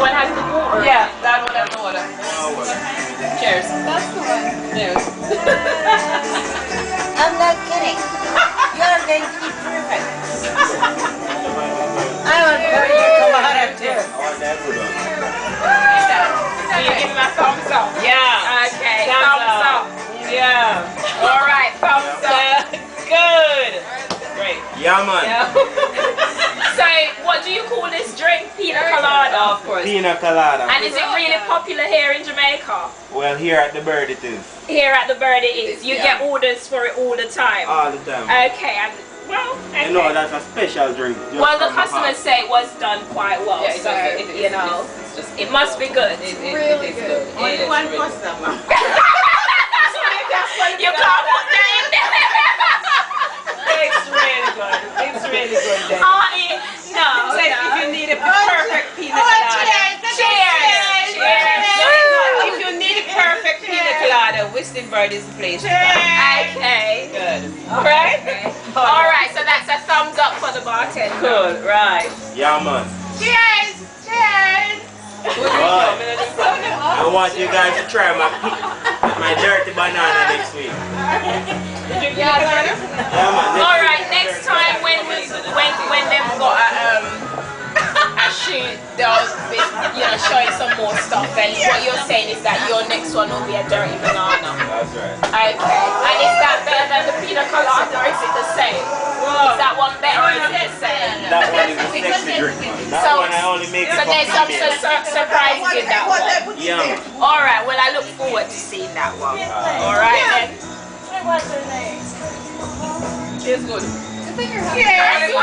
one has the water. Yeah, that one has the water. Cheers. That's the one. Cheers. I'm not kidding. You're going to be perfect. I want to you come out of this. Can you give me my thumbs up? Yeah. Okay, Thumbs thumbs up. Yeah. All right, thumbs up. Good. Great. Yeah, man. So, what do you call this drink? Pina colada. Of course. Pina colada. And is it really popular here in Jamaica? Well, here at the Bird it is. Here at the Bird it is. You get orders for it all the time. All the time. Okay, and well, okay. You know, that's a special drink. just Well, the from my customers heart. say it was done quite well, Yeah, so you know, it must be good. Really good. Only one customer. You can't put that in there. It's really good. It's really good. Then. No. So if you need a perfect pina colada. Cheers. If you need a perfect pina colada, Western Bird is the place. Okay. Good. Alright. Alright, so that's a thumbs up for the bartender. Good. Right. Yeah, man. Cheers. Cheers. I want you guys to try my dirty banana next week. Yeah, man. Alright, next time when they've got a shoot, they'll be, showing some more stuff, and what you're saying is that your next one will be a dirty banana. That's right. Okay. And is that better than the pina colada, or is it the same? Is that one better, or is it the same? That one is a sexy drink, man. That So- one I only make So for there's some females. surprises in that one. Yeah, man. Alright, well I look forward to seeing that one. Alright then. What's her name? It's good. Cheers!